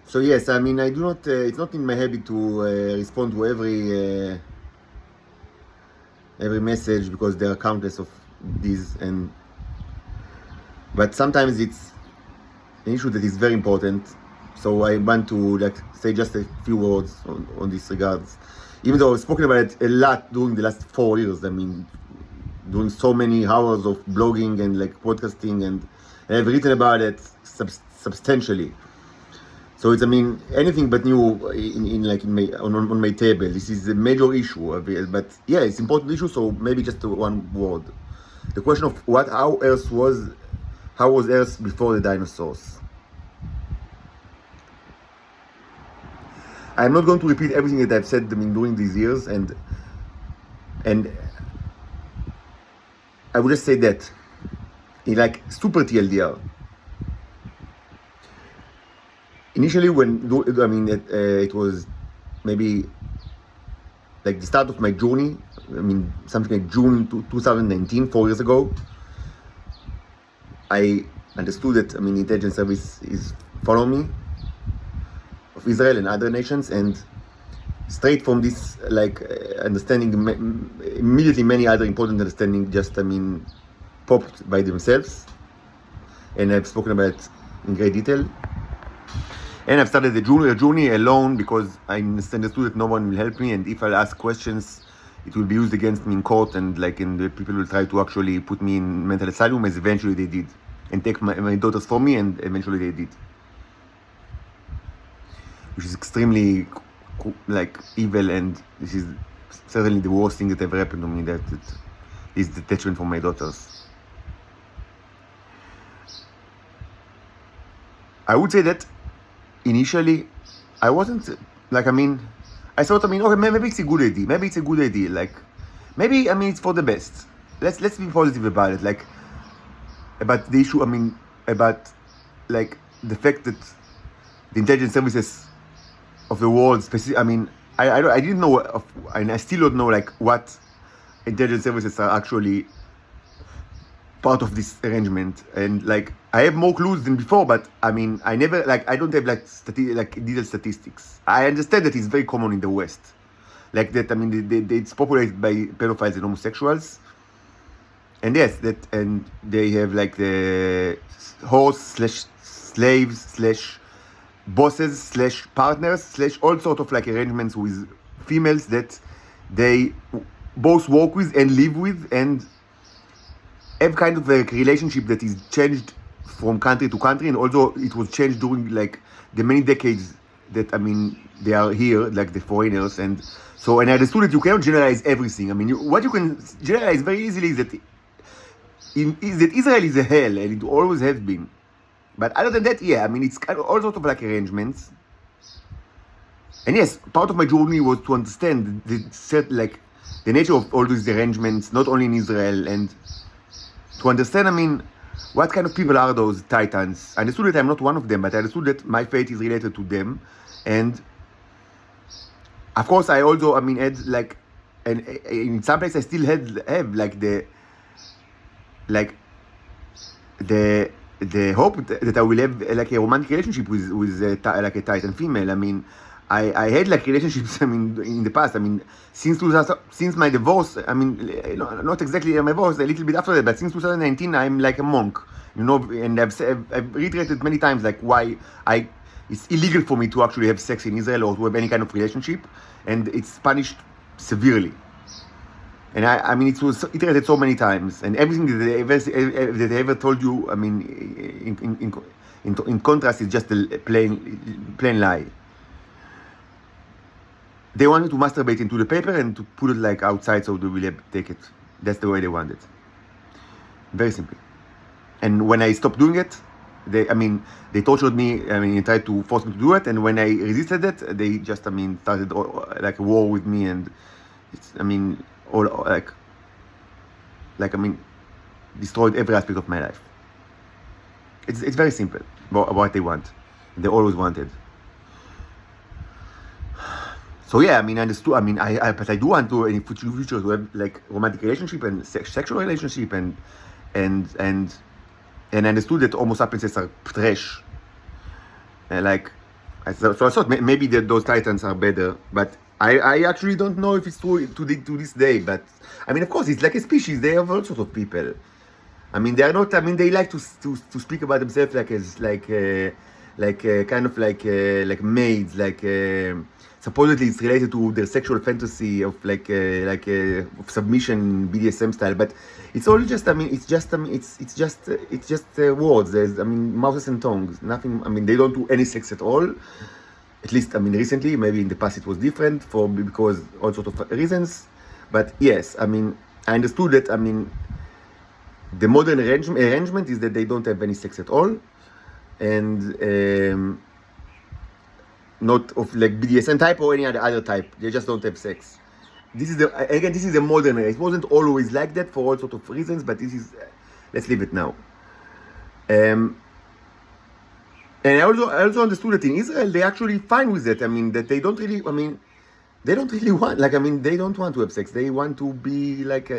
So yes, I mean, I do not. It's not in my habit to respond to every message because there are countless of these, but sometimes it's an issue that is very important. So I want to say just a few words on this regards. Even though I've spoken about it a lot during the last 4 years. I mean, doing so many hours of blogging and podcasting, and I've written about it substantially. So it's, I mean, anything but new on my table. This is a major issue, but yeah, it's an important issue. So maybe just one word: the question of how was Earth before the dinosaurs? I'm not going to repeat everything that I've said during these years, and I would just say that in super TLDR. Initially, it was maybe the start of my journey. I mean, something like June 2019, 4 years ago. I understood that the intelligence service is following me, of Israel and other nations, and straight from this understanding, immediately many other important understanding just popped by themselves, and I've spoken about it in great detail. And I've started the journey alone because I understood that no one will help me, and if I ask questions, it will be used against me in court, and the people will try to actually put me in mental asylum, as eventually they did, and take my daughters from me, and eventually they did, which is extremely evil, and this is certainly the worst thing that ever happened to me. That is detachment from my daughters. I would say that initially I wasn't I thought okay, maybe it's a good idea. Maybe maybe it's for the best. Let's be positive about it. About the issue. About the fact that the intelligence services of the world, I didn't know, and I still don't know what intelligence services are actually part of this arrangement, and I have more clues than before, but I never I don't have detailed statistics. I understand that it's very common in the West, that it's populated by pedophiles and homosexuals, and yes, and they have the horse/slaves/ bosses/ partners/ all sort of arrangements with females that they both work with and live with, and have kind of a relationship that is changed from country to country, and also it was changed during the many decades that they are here, the foreigners, and so, and I understood that you cannot generalize everything. What you can generalize very easily is that Israel is a hell, and it always has been. But other than that, yeah, it's kind of all sorts of arrangements. And yes, part of my journey was to understand the nature of all these arrangements, not only in Israel, and to understand, what kind of people are those titans. I understood that I'm not one of them, but I understood that my fate is related to them. And of course, I also, had and in some places I still have the hope that I will have a romantic relationship with a titan female. I had relationships in the past. Since my divorce, not exactly my divorce, a little bit after that, but since 2019 I'm a monk, and I've reiterated many times why it's illegal for me to actually have sex in Israel or to have any kind of relationship, and it's punished severely. And it was iterated so many times, and everything that they ever told you, in contrast, is just a plain lie. They wanted to masturbate into the paper and to put it outside so they will take it. That's the way they want it. Very simply. And when I stopped doing it, they tortured me. They tried to force me to do it, and when I resisted it, they just started a war with me, and it's destroyed every aspect of my life. It's very simple about what they want. They always wanted. So yeah, I understood. But I do want to, in the future, to have romantic relationship and sexual relationship, and I understood that Homo sapiens are trash. I So I thought maybe those titans are better, but I actually don't know if it's true to this day. But I mean, of course, it's like a species. They have all sorts of people. I mean, they are not. I mean, they like to speak about themselves like as kind of like maids. Supposedly it's related to their sexual fantasy of of submission BDSM style. But it's all just. I mean, it's just words. There's. I mean, mouths and tongues. Nothing. I mean, they don't do any sex at all. At least, I mean, recently. Maybe in the past it was different because all sorts of reasons. But yes, I mean, I understood that. I mean, the modern arrangement is that they don't have any sex at all, and not of like BDSM type or any other type. They just don't have sex. This is the modern. It wasn't always like that for all sorts of reasons, but this is. Let's leave it now. And I also understood that in Israel they're actually fine with that. I mean that they don't really. I mean, they don't really want. Like I mean, they don't want to have sex. They want to be like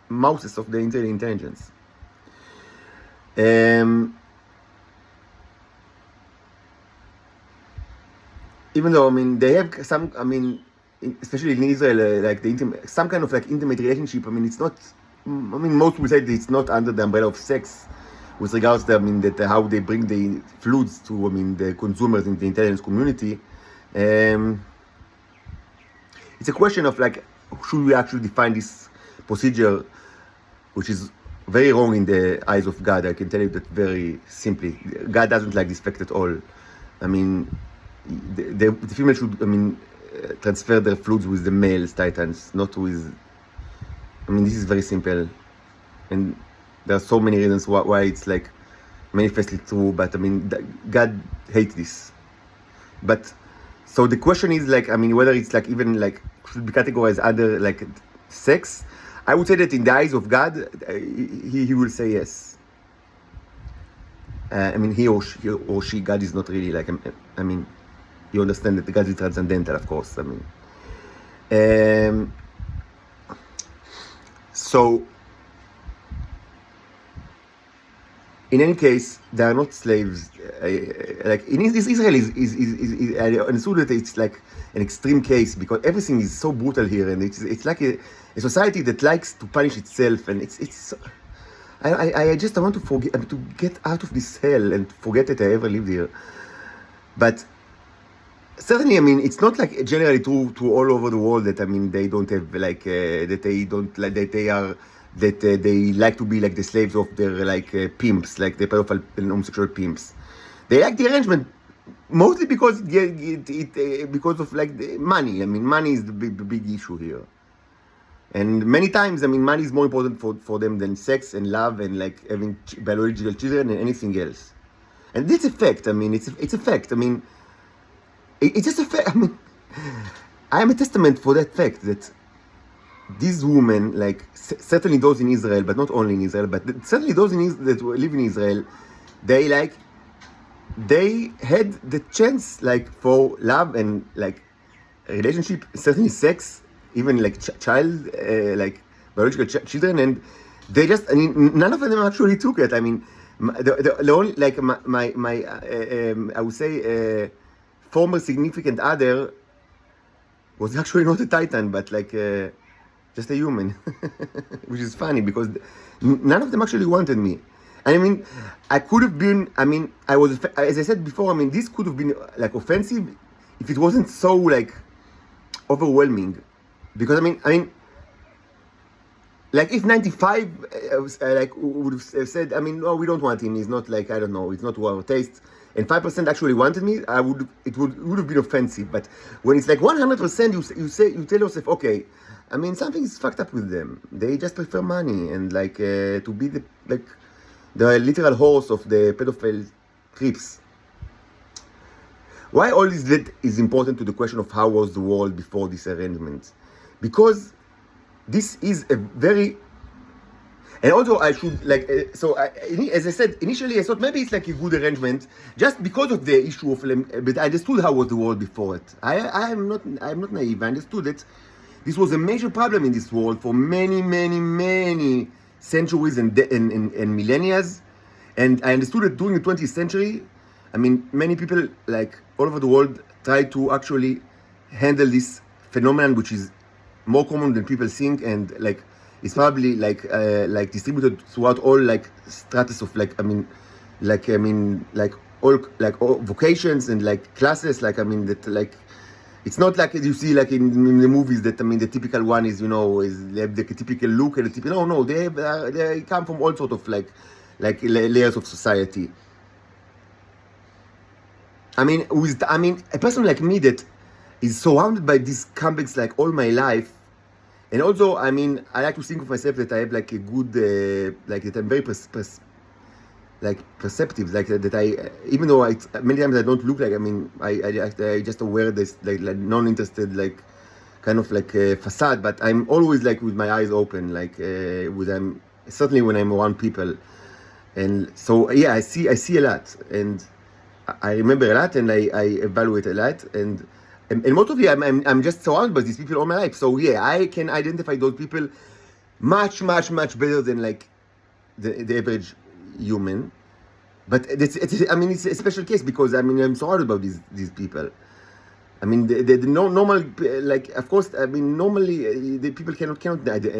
mouses of the intelligence. Even though I mean they have some, I mean, especially in Israel, like some kind of like intimate relationship. I mean, it's not. I mean, most people say that it's not under the umbrella of sex, with regards to how they bring the fluids to the consumers in the intelligence community. It's a question of like, should we actually define this procedure, which is very wrong in the eyes of God. I can tell you that very simply. God doesn't like this fact at all. I mean, the female should, transfer their fluids with the males, titans, not with. I mean, this is very simple, and there are so many reasons why it's like manifestly true. But I mean, God hates this. But so the question is like, I mean, whether it's like even like should be categorized under like sex. I would say that in the eyes of God, he will say yes. I mean, he or she, God is not really like, I mean, you understand that God is transcendental, of course. I mean, so in any case, they are not slaves. Like in Israel is I understood that it's like an extreme case because everything is so brutal here, and it's like a society that likes to punish itself, and it's. I just want to forget to get out of this hell and forget that I ever lived here. But certainly, I mean, it's not like generally true to all over the world that I mean they don't have like that they don't like that they are. That they like to be like the slaves of their like pimps, like the pedophile and homosexual pimps. They like the arrangement mostly because because of like the money. I mean, money is the big issue here, and many times I mean, money is more important for them than sex and love and like having biological children and anything else. And this a fact. I mean, it's a fact. I mean, it's just a fact. I mean, I am a testament for that fact that. These women, like certainly those in Israel, but not only in Israel, but certainly those that live in Israel, they had the chance like for love and like relationship, certainly sex, even like child, like biological children, and they just, I mean, none of them actually took it. I mean, the only like my I would say former significant other was actually not a Titan, but like. Just a human, which is funny because none of them actually wanted me. And I mean, I could have been, I mean, I was, as I said before, I mean, this could have been like offensive if it wasn't so like overwhelming. Because I mean, like if 95 like would have said, I mean, no, we don't want him. He's not like, I don't know, it's not to our taste. And 5% actually wanted me, it would have been offensive. But when it's like 100%, you tell yourself, okay, I mean, something is fucked up with them. They just prefer money and like to be the literal horse of the pedophile creeps. Why all this is important to the question of how was the world before this arrangement? Because this is a very. And also, I should like as I said initially, I thought maybe it's like a good arrangement just because of the issue of. But I understood how was the world before it. I'm not naive. I understood it. This was a major problem in this world for many centuries and millennia. And I understood that during the 20th century, I mean, many people like all over the world try to actually handle this phenomenon, which is more common than people think, and like it's probably like distributed throughout all like stratus of all vocations and like classes. Like I mean that like it's not like you see like in the movies that I mean the typical one is they have the typical look and the typical no they come from all sort of like layers of society. I mean a person like me that is surrounded by these comebacks like all my life, and also I mean I like to think of myself that I have like a good like that I'm very perceptive, like that I even though many times I don't look like I just aware this like non-interested like kind of like facade, but I'm always like with my eyes open, like certainly when I'm around people, and so yeah I see a lot, and I remember a lot, and I evaluate a lot, and most of the I'm just surrounded by these people all my life, so yeah I can identify those people much better than like the average human. But it's a special case because I'm surrounded by these people. I mean the normal like of course I mean normally the people cannot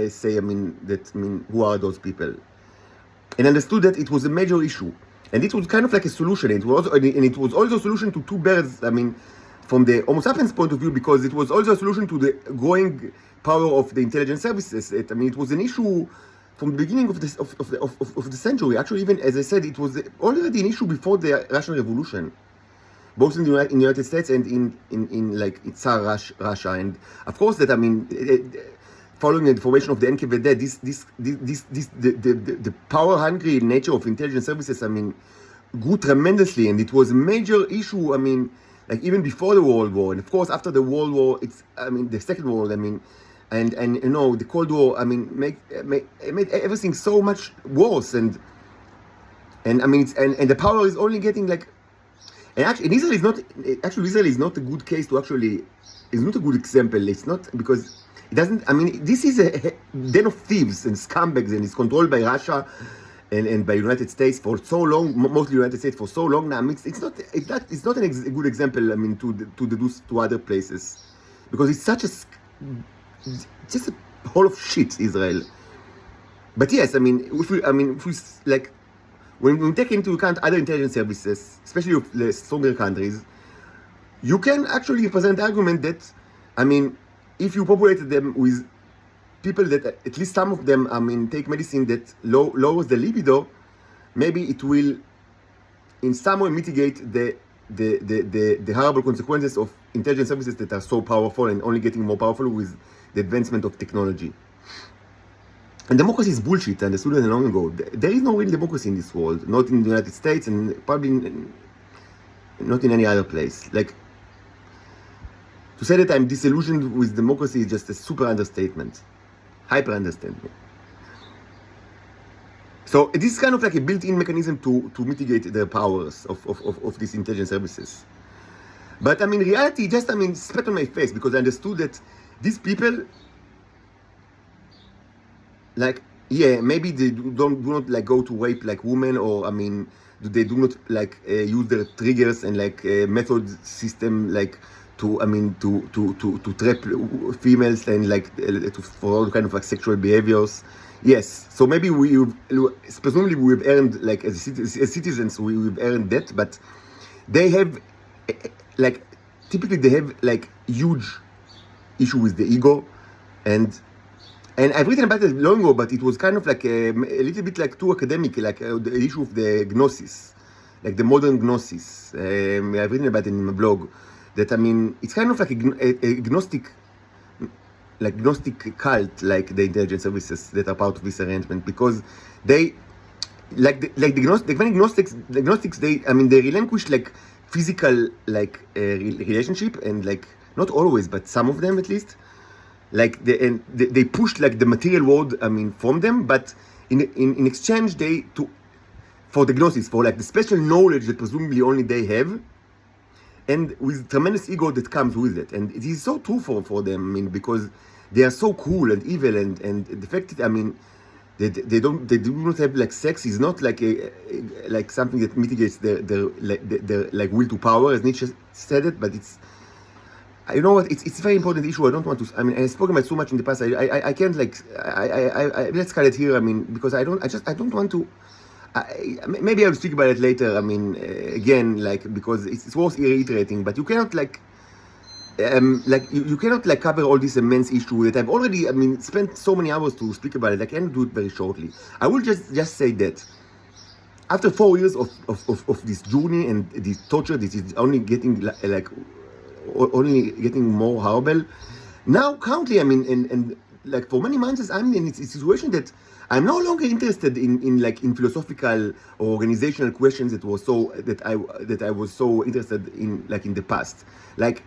say who are those people, and understood that it was a major issue, and it was kind of like a solution. It was also a solution to two birds. I mean, from the Homo sapiens point of view, because it was also a solution to the growing power of the intelligence services. It was an issue from the beginning of the century. Actually, even as I said, it was already an issue before the Russian Revolution, both in the United States and in like Tsar Russia. And of course, that following the formation of the NKVD, the power hungry nature of intelligence services, grew tremendously, and it was a major issue. Like even before the World War, and of course after the World War, the Second World. And the Cold War, made everything so much worse, and the power is only getting like, and actually Israel is not a good case to actually, it's not a good example. It's not because it doesn't. This is a den of thieves and scumbags, and it's controlled by Russia and by United States for so long, mostly United States for so long now. It's not a good example. To deduce to other places, because it's such a just a hole of shit, Israel. But yes, if we like, when we take into account other intelligence services, especially of the stronger countries, you can actually present the argument that, if you populated them with people that at least some of them, take medicine that lowers the libido, maybe it will in some way mitigate the horrible consequences of intelligence services that are so powerful and only getting more powerful with the advancement of technology. And democracy is bullshit, I understood it long ago. There is no real democracy in this world, not in the United States, and probably not in any other place. Like, to say that I'm disillusioned with democracy is just a super understatement, hyper understatement. So this is kind of like a built-in mechanism to mitigate the powers of these intelligence services. But reality just spat on my face, because I understood that these people, like, yeah, maybe they do not like go to rape like women, or they do not like use their triggers and like method system like to trap females and like for all kind of like sexual behaviors. Yes, so maybe presumably we've earned, like as citizens we've earned that, but they have like typically they have like huge issue with the ego, and I've written about it long ago, but it was kind of like a little bit like too academic, like the issue of the gnosis, like the modern gnosis. I've written about it in my blog, that it's kind of like a gnostic cult, like the intelligence services that are part of this arrangement, because they the Gnostics, they relinquish like physical like relationship, and like not always, but some of them at least, like they push like the material world from them, but in exchange for the gnosis, for like the special knowledge that presumably only they have, and with tremendous ego that comes with it. And it is so true for them, because they are so cool and evil, and the fact that they do not have like sex is not like like something that mitigates their like will to power, as Nietzsche said it, but it's, you know what, it's a very important issue. I don't want to, I mean, I've spoken about so much in the past. I can't like let's cut it here. I mean, because I don't want to. Maybe I'll speak about it later. I mean, again, like, because it's worth reiterating, but you cannot like you cannot like cover all this immense issue that I've already, I mean, spent so many hours to speak about it. I can do it very shortly. I will just say that after 4 years of this journey and this torture, this is only getting like only getting more horrible. Now, currently, I mean, and like for many months, I'm in a situation that I'm no longer interested in like in philosophical or organizational questions that I was so interested in like in the past. Like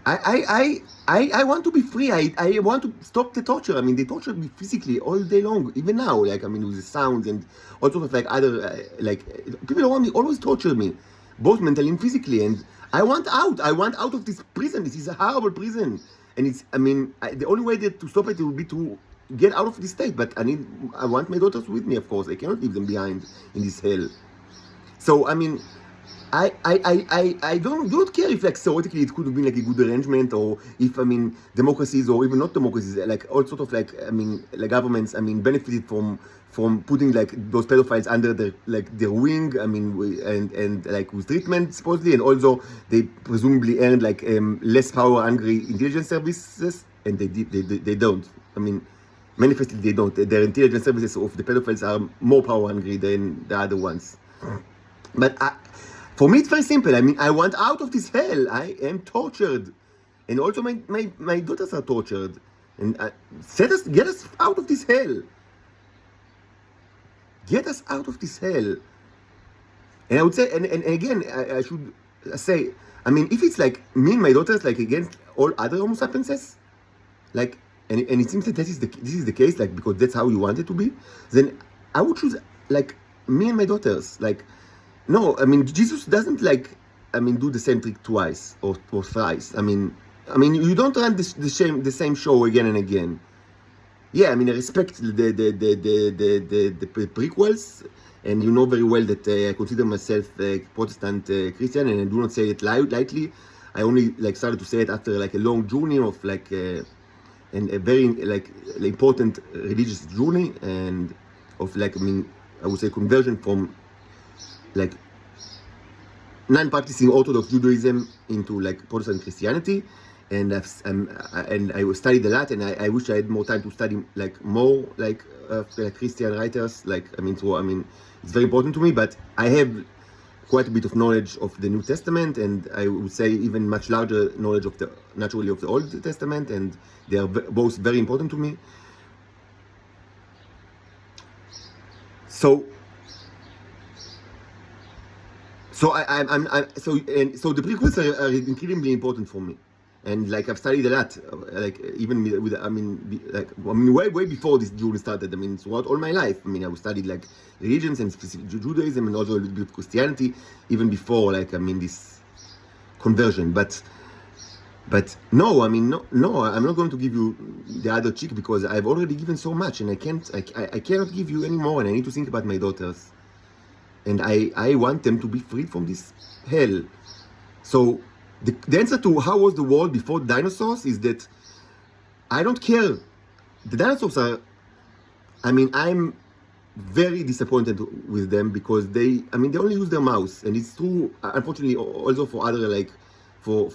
I want to be free. I want to stop the torture. I mean, they torture me physically all day long, even now. Like, I mean, with the sounds and all sorts of like other like people around me always torture me, both mentally and physically. And I want out. I want out of this prison. This is a horrible prison. And it's, I mean, the only way to stop it would be to get out of this state. But I want my daughters with me, of course. I cannot leave them behind in this hell. So, I mean, I don't care if like theoretically it could have been like a good arrangement, or if, I mean, democracies or even not democracies, like all sort of like, I mean, like governments, I mean, benefited from putting like those pedophiles under their wing, I mean, and like with treatment supposedly, and also they presumably earned like less power hungry intelligence services, and they don't. I mean, manifestly they don't. Their intelligence services of the pedophiles are more power hungry than the other ones. But for me, it's very simple. I mean, I want out of this hell. I am tortured. And also my daughters are tortured. And get us out of this hell. Get us out of this hell. And I would say, and again, I should say, I mean, if it's like me and my daughters, like against all other Homo sapienses, like, and it seems that this is the case, like, because that's how you want it to be, then I would choose, like, me and my daughters, like, no, I mean, Jesus doesn't like, I mean, do the same trick twice or thrice. I mean, you don't run the same show again and again. Yeah, I mean, I respect the prequels, and you know very well that I consider myself a Protestant Christian, and I do not say it lightly. I only like started to say it after like a long journey of like and a very like important religious journey, and of like, I mean, I would say conversion from like non-practicing Orthodox Judaism into like Protestant Christianity, and I studied a lot, and I wish I had more time to study like more like Christian writers. Like, I mean, so I mean, it's very important to me. But I have quite a bit of knowledge of the New Testament, and I would say even much larger knowledge of the Old Testament, and they are both very important to me. So so the prequels are incredibly important for me, and like I've studied a lot, like even with way before this journey started. I mean, throughout all my life, I mean, I studied like religions and specific Judaism, and also a little bit of Christianity, even before like, I mean, this conversion. But no, I mean, no, I'm not going to give you the other cheek, because I've already given so much, and I cannot give you any more, and I need to think about my daughters. And I want them to be freed from this hell. So the answer to how was the world before dinosaurs is that I don't care. The dinosaurs are, I mean, I'm very disappointed with them, because they only use their mouths. And it's true, unfortunately, also for other, like, for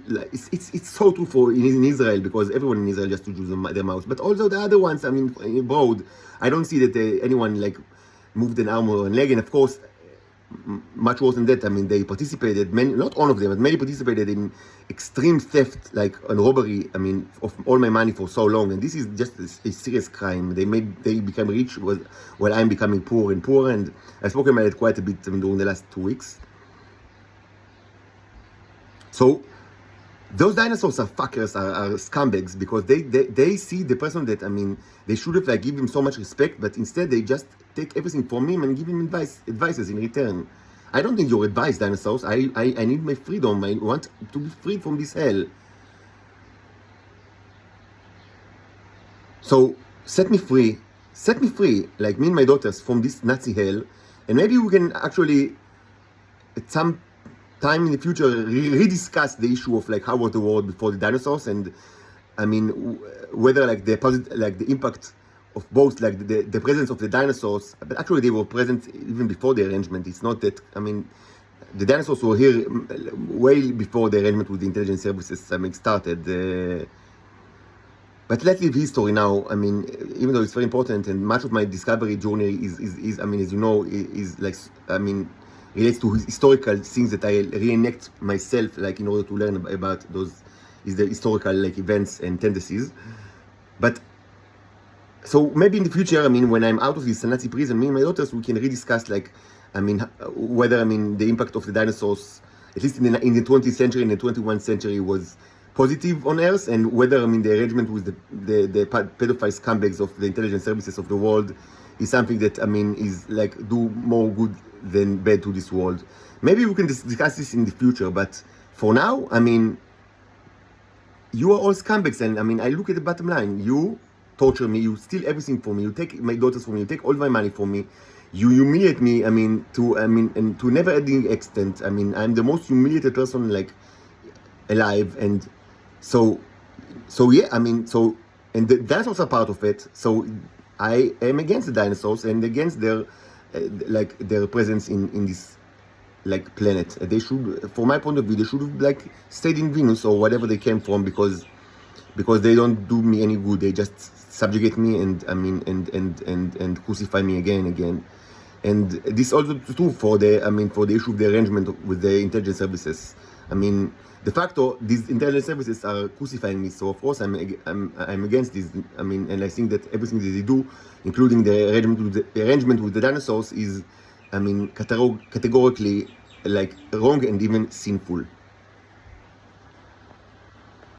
like, it's so true in Israel, because everyone in Israel just uses their mouths. But also the other ones, I mean, abroad, I don't see that anyone, like, moved an arm or a leg. And of course, much worse than that, I mean, they participated, not all of them, but many participated in extreme theft, like on robbery, I mean, of all my money for so long. And this is just a serious crime. They became rich while I'm becoming poor and poorer. And I've spoken about it quite a bit during the last 2 weeks. So those dinosaurs are fuckers, are scumbags, because they see the person that, I mean, they should have like give him so much respect, but instead they just take everything from him and give him advices in return. I don't need your advice, dinosaurs. I need my freedom. I want to be freed from this hell. So set me free. set me free, like me and my daughters, from this Nazi hell, and maybe we can actually, at some time in the future, rediscuss the issue of like how was the world before the dinosaurs, and I mean whether like the like the impact of both, like the presence of the dinosaurs, but actually they were present even before the arrangement. It's not that, I mean, the dinosaurs were here way before the arrangement with the intelligence services started. But let's leave history now. I mean, even though it's very important, and much of my discovery journey is I mean, as you know, is like, I mean, relates to historical things that I reenact myself, like in order to learn about those, is the historical like events and tendencies. But so maybe in the future, I mean, when I'm out of this Nazi prison, me and my daughters, we can rediscuss, like, I mean, whether, I mean, the impact of the dinosaurs, at least in the 20th century and the 21st century, was positive on Earth, and whether, I mean, the arrangement with the pedophile scumbags of the intelligence services of the world is something that, I mean, is like do more good than bad to this world. Maybe we can discuss this in the future, but for now, I mean, you are all scumbags, and I mean, I look at the bottom line. You torture me, you steal everything from me, you take my daughters from me, you take all my money from me, you humiliate me, I mean, and to never ending extent. I mean, I'm the most humiliated person like alive, and so yeah, I mean, so, and the dinosaurs are part of it, so I am against the dinosaurs and against their like their presence in this like planet. They should, from my point of view, they should have like stayed in Venus or whatever they came from, because they don't do me any good. They just subjugate me, and I mean, and crucify me again and again. And this is also true for the, I mean, for the issue of the arrangement with the intelligence services. I mean, de facto, these intelligence services are crucifying me, so of course I'm against this. I mean, and I think that everything that they do, including the arrangement with the dinosaurs, is, I mean, categorically like wrong and even sinful.